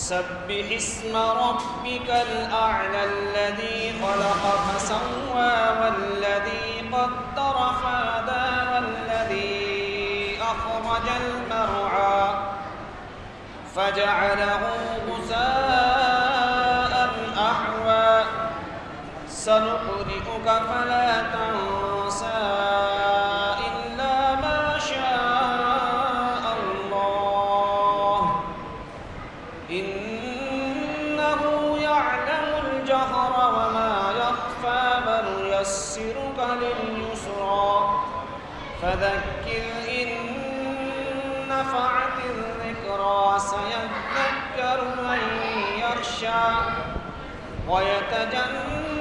سبح اسم ربك الأعلى الذي خلق فسوى والذي قدر فهدى والذي أخرج المرعى فجعله غثاء أحوى سنقرئك فلا تنسى إلا ما شاء الله إنه يعلم الجهر وما يخفى فنيسرك لليسرى فذكر إن نفعت الذكرى سيذكر من يخشى ويتجنبها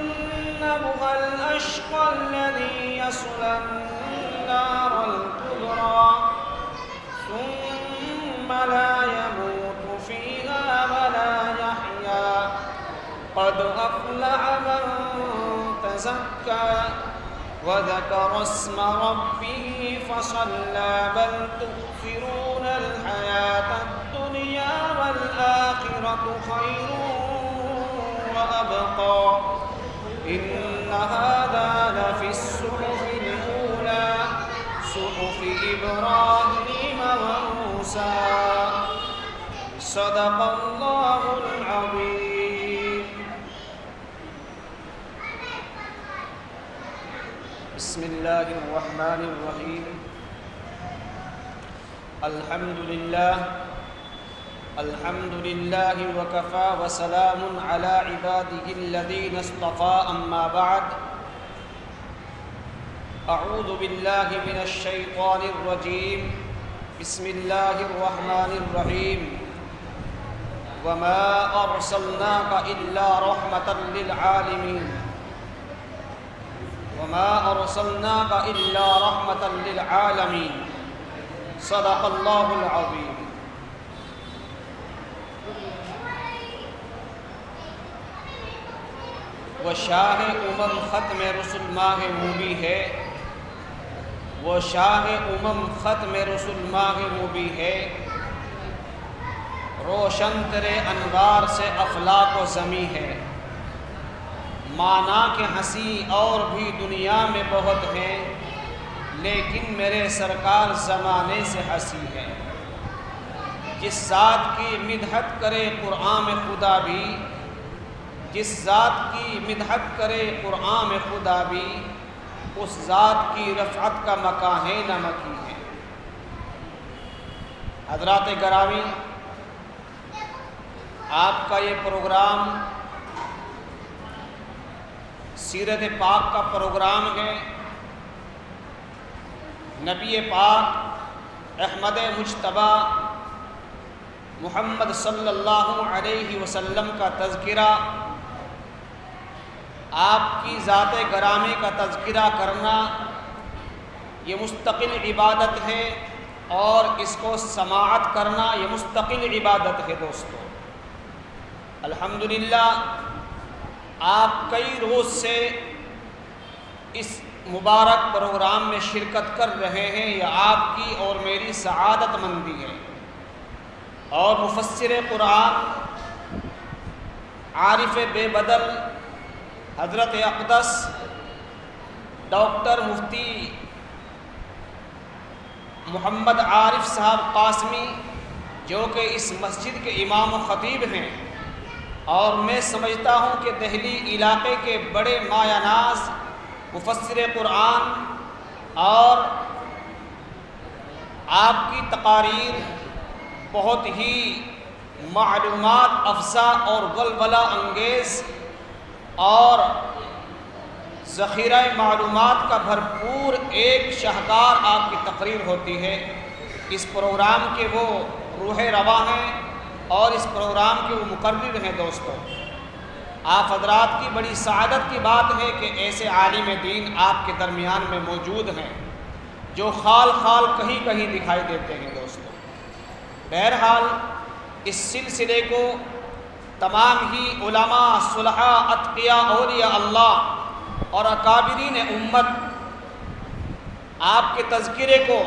الأشقى الذي يصلى النار الكبرى ثم لا يموت فيها ولا يحيا قد أفلح من تزكى وذكر اسم ربه فصلى بل تؤثرون الحياة الدنيا والآخرة خير وأبقى إن هذا لفي الصحف الأولى صحف إبراهيم وموسى صدق الله العظيم. بسم الله الرحمن الرحيم. الحمد لله وكفى وسلام على عباده الذين اصطفى أما بعد أعوذ بالله من الشيطان الرجيم بسم الله الرحمن الرحيم وما أرسلناك إلا رحمة للعالمين صدق الله العظيم. وہ شاہ ختم رسل ماہ مبی ہے ختم رسل ماہ مبی ہے روشن ترے انوار سے افلاک و زمیں ہے مانا کہ ہنسی اور بھی دنیا میں بہت ہیں لیکن میرے سرکار زمانے سے ہنسی ہے جس ذات کی مدحت کرے قرآن میں خدا بھی اس ذات کی رفعت کا مقام ہے نہ مکی ہے. حضرات گرامی، آپ کا یہ پروگرام سیرت پاک کا پروگرام ہے. نبی پاک احمد مجتبی محمد صلی اللہ علیہ وسلم کا تذکرہ، آپ کی ذات گرامی کا تذکرہ کرنا یہ مستقل عبادت ہے اور اس کو سماعت کرنا یہ مستقل عبادت ہے. دوستو الحمدللہ آپ کئی روز سے اس مبارک پروگرام میں شرکت کر رہے ہیں، یہ آپ کی اور میری سعادت مندی ہے. اور مفسر قرآن عارف بے بدل حضرت اقدس ڈاکٹر مفتی محمد عارف صاحب قاسمی جو کہ اس مسجد کے امام و خطیب ہیں، اور میں سمجھتا ہوں کہ دہلی علاقے کے بڑے مایہ ناز مفسر قرآن، اور آپ کی تقاریر بہت ہی معلومات افزا اور ولولہ انگیز اور ذخیرہ معلومات کا بھرپور ایک شاہکار آپ کی تقریر ہوتی ہے. اس پروگرام کے وہ روح رواں ہیں اور اس پروگرام کے وہ مقرر ہیں. دوستو آپ حضرات کی بڑی سعادت کی بات ہے کہ ایسے عالم دین آپ کے درمیان میں موجود ہیں جو خال خال کہیں کہیں دکھائی دیتے ہیں. دوستو بہرحال اس سلسلے کو تمام ہی علماء، صلحاء، اتقیاء، اولیاء اللہ اور اکابرین امت آپ کے تذکرے کو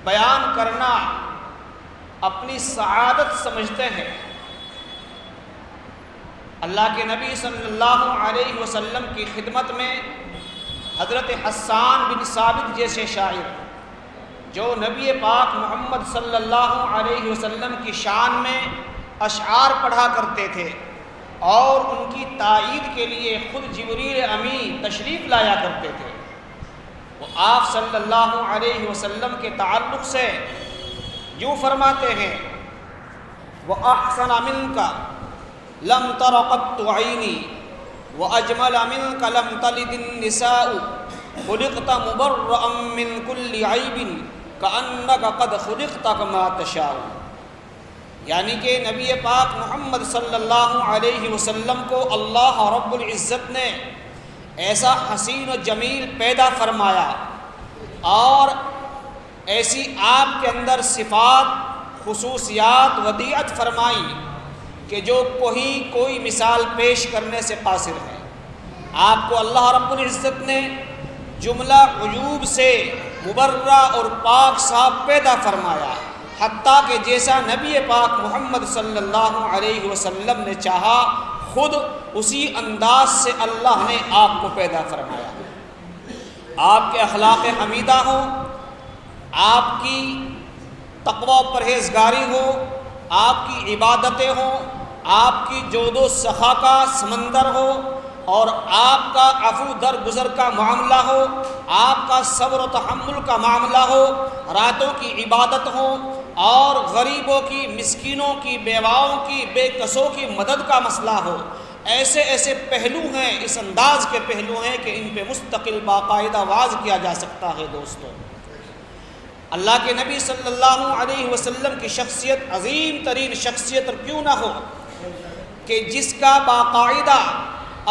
بیان کرنا اپنی سعادت سمجھتے ہیں۔ اللہ کے نبی صلی اللہ علیہ وسلم کی خدمت میں حضرت حسان بن ثابت جیسے شاعر جو نبی پاک محمد صلی اللہ علیہ وسلم کی شان میں اشعار پڑھا کرتے تھے اور ان کی تائید کے لیے خود جبریل امین تشریف لایا کرتے تھے، وہ آپ صلی اللہ علیہ وسلم کے تعلق سے یوں فرماتے ہیں: وَأَحْسَنَ مِنْكَ لَمْ تَرَ قَطُّ عَيْنِي وَأَجْمَلَ مِنْكَ لَمْ تَلِدِ النِّسَاءُ خُلِقْتَ مُبَرَّأً مِنْ كُلِّ عَيْبٍ كَأَنَّكَ قَدْ خُلِقْتَ كَمَا تَشَاءُ۔ یعنی کہ نبی پاک محمد صلی اللہ علیہ وسلم کو اللہ رب العزت نے ایسا حسین و جمیل پیدا فرمایا اور ایسی آپ کے اندر صفات، خصوصیات ودیعت فرمائی کہ جو کوئی مثال پیش کرنے سے قاصر ہے۔ آپ کو اللہ رب العزت نے جملہ عیوب سے مبرہ اور پاک صاف پیدا فرمایا، حتیٰ کہ جیسا نبی پاک محمد صلی اللہ علیہ وسلم نے چاہا خود اسی انداز سے اللہ نے آپ کو پیدا فرمایا۔ آپ کے اخلاق حمیدہ ہوں، آپ کی تقوی و پرہیزگاری ہو، آپ کی عبادتیں ہوں، آپ کی جود و سخا کا سمندر ہو اور آپ کا عفو درگزر کا معاملہ ہو، آپ کا صبر و تحمل کا معاملہ ہو، راتوں کی عبادت ہو اور غریبوں کی، مسکینوں کی، بیواؤں کی، بے کسوں کی مدد کا مسئلہ ہو، ایسے ایسے پہلو ہیں، اس انداز کے پہلو ہیں کہ ان پہ مستقل باقاعدہ واز کیا جا سکتا ہے۔ دوستو، اللہ کے نبی صلی اللہ علیہ وسلم کی شخصیت عظیم ترین شخصیت اور کیوں نہ ہو کہ جس کا باقاعدہ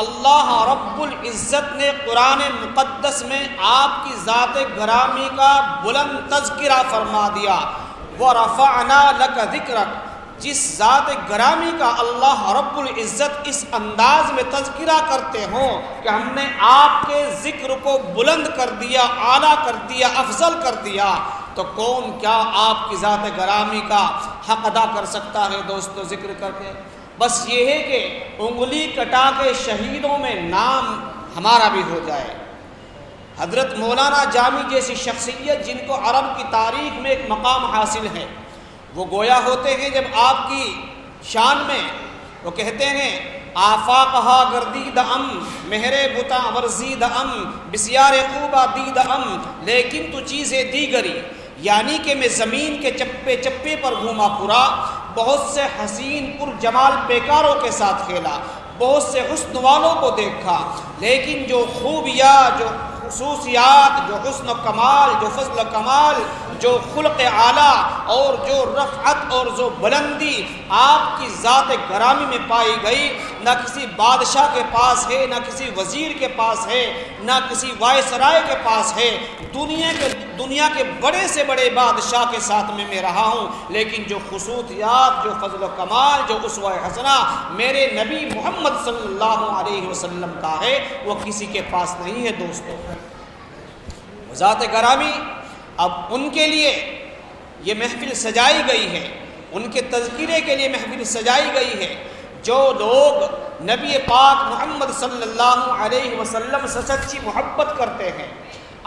اللہ رب العزت نے قرآن مقدس میں آپ کی ذات گرامی کا بلند تذکرہ فرما دیا۔ وَرَفَعْنَا لَكَ ذِكْرَكَ، جس ذات گرامی کا اللہ رب العزت اس انداز میں تذکرہ کرتے ہوں کہ ہم نے آپ کے ذکر کو بلند کر دیا، اعلیٰ کر دیا، افضل کر دیا، تو کون کیا آپ کی ذات گرامی کا حق ادا کر سکتا ہے دوستو ذکر کر کے؟ بس یہ ہے کہ انگلی کٹا کے شہیدوں میں نام ہمارا بھی ہو جائے۔ حضرت مولانا جامی جیسی شخصیت جن کو عرب کی تاریخ میں ایک مقام حاصل ہے، وہ گویا ہوتے ہیں جب آپ کی شان میں وہ کہتے ہیں: آفاقہا گردید ام مہر بتاں ورزید ام بسیار خوبہ دید ام لیکن تو چیزیں دیگری، یعنی کہ میں زمین کے چپے چپے پر گھوما پھرا، بہت سے حسین پر جمال پیکاروں کے ساتھ کھیلا، بہت سے حسن والوں کو دیکھا، لیکن جو خوبیاں، جو خصوصیات، جو حسن و کمال، جو فضل و کمال، جو خلق اعلیٰ اور جو رفعت اور جو بلندی آپ کی ذات گرامی میں پائی گئی، نہ کسی بادشاہ کے پاس ہے، نہ کسی وزیر کے پاس ہے، نہ کسی وائسرائے کے پاس ہے۔ دنیا کے بڑے سے بڑے بادشاہ کے ساتھ میں رہا ہوں، لیکن جو خصوصیات، جو فضل و کمال، جو اسوہ حسنہ میرے نبی محمد صلی اللہ علیہ وسلم کا ہے، وہ کسی کے پاس نہیں ہے۔ دوستو، ذات گرامی، اب ان کے لیے یہ محفل سجائی گئی ہے، ان کے تذکرے کے لیے محفل سجائی گئی ہے۔ جو لوگ نبی پاک محمد صلی اللہ علیہ وسلم سے سچی محبت کرتے ہیں،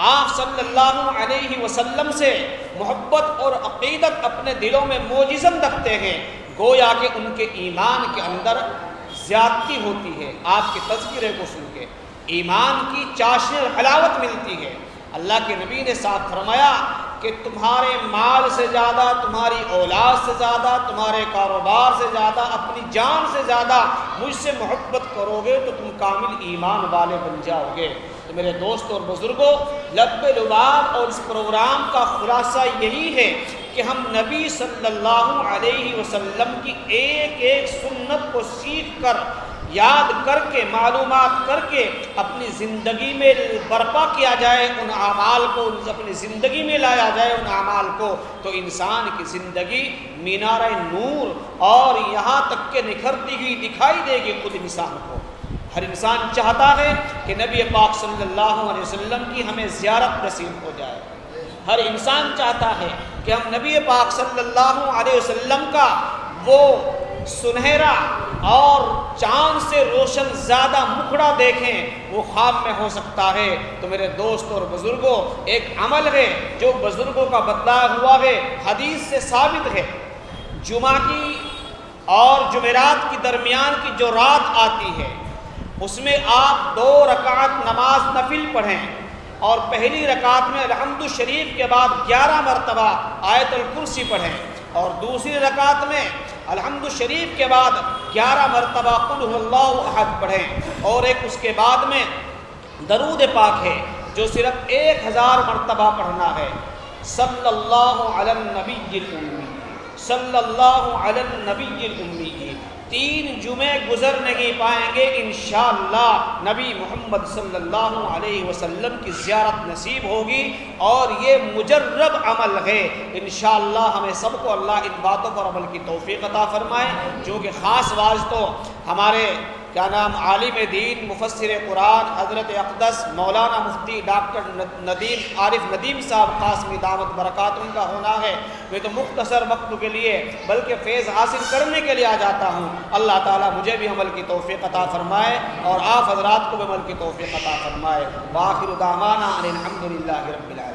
آپ صلی اللہ علیہ وسلم سے محبت اور عقیدت اپنے دلوں میں موجزن رکھتے ہیں، گویا کہ ان کے ایمان کے اندر زیادتی ہوتی ہے۔ آپ کے تذکرے کو سن کے ایمان کی چاشنی اور حلاوت ملتی ہے۔ اللہ کے نبی نے صاف فرمایا کہ تمہارے مال سے زیادہ، تمہاری اولاد سے زیادہ، تمہارے کاروبار سے زیادہ، اپنی جان سے زیادہ مجھ سے محبت کرو گے تو تم کامل ایمان والے بن جاؤ گے۔ تو میرے دوستوں اور بزرگوں، لب لباب اور اس پروگرام کا خلاصہ یہی ہے کہ ہم نبی صلی اللہ علیہ وسلم کی ایک ایک سنت کو سیکھ کر، یاد کر کے، معلومات کر کے اپنی زندگی میں برپا کیا جائے، ان اعمال کو اپنی زندگی میں لایا جائے ان اعمال کو، تو انسان کی زندگی مینار نور اور یہاں تک کہ نکھرتی ہوئی دکھائی دے گی خود انسان کو۔ ہر انسان چاہتا ہے کہ نبی پاک صلی اللہ علیہ وسلم کی ہمیں زیارت نصیب ہو جائے، ہر انسان چاہتا ہے کہ ہم نبی پاک صلی اللہ علیہ وسلم کا وہ سنہرا اور چاند سے روشن زیادہ مکھڑا دیکھیں، وہ خواب میں ہو سکتا ہے۔ تو میرے دوست اور بزرگوں، ایک عمل ہے جو بزرگوں کا بتلایا ہوا ہے، حدیث سے ثابت ہے۔ جمعہ کی اور جمعرات کی درمیان کی جو رات آتی ہے، اس میں آپ 2 رکعت نماز نفل پڑھیں، اور پہلی رکعت میں الحمد شریف کے بعد 11 مرتبہ آیت الکرسی پڑھیں، اور دوسری رکعت میں الحمد شریف کے بعد 11 مرتبہ قل هو اللہ احد پڑھیں، اور ایک اس کے بعد میں درود پاک ہے جو صرف 1000 مرتبہ پڑھنا ہے، صلی اللہ علی النبی الامی، صلی اللہ علی النبی الامی۔ 3 جمعے گزر نہیں پائیں گے انشاءاللہ نبی محمد صلی اللہ علیہ وسلم کی زیارت نصیب ہوگی، اور یہ مجرب عمل ہے۔ انشاءاللہ ہمیں سب کو اللہ ان باتوں پر عمل کی توفیق عطا فرمائے، جو کہ خاص باز تو ہمارے کیا نام عالم دین مفسر قرآن حضرت اقدس مولانا مفتی ڈاکٹر ندیم عارف ندیم صاحب قاسمی دامت برکات ان کا ہونا ہے۔ میں تو مختصر وقت کے لیے بلکہ فیض حاصل کرنے کے لیے آ جاتا ہوں۔ اللہ تعالیٰ مجھے بھی عمل کی توفیق عطا فرمائے، اور آپ حضرات کو بھی عمل کی توفیق عطا فرمائے۔ وآخر دعوانا ان الحمد للہ رب العالمین۔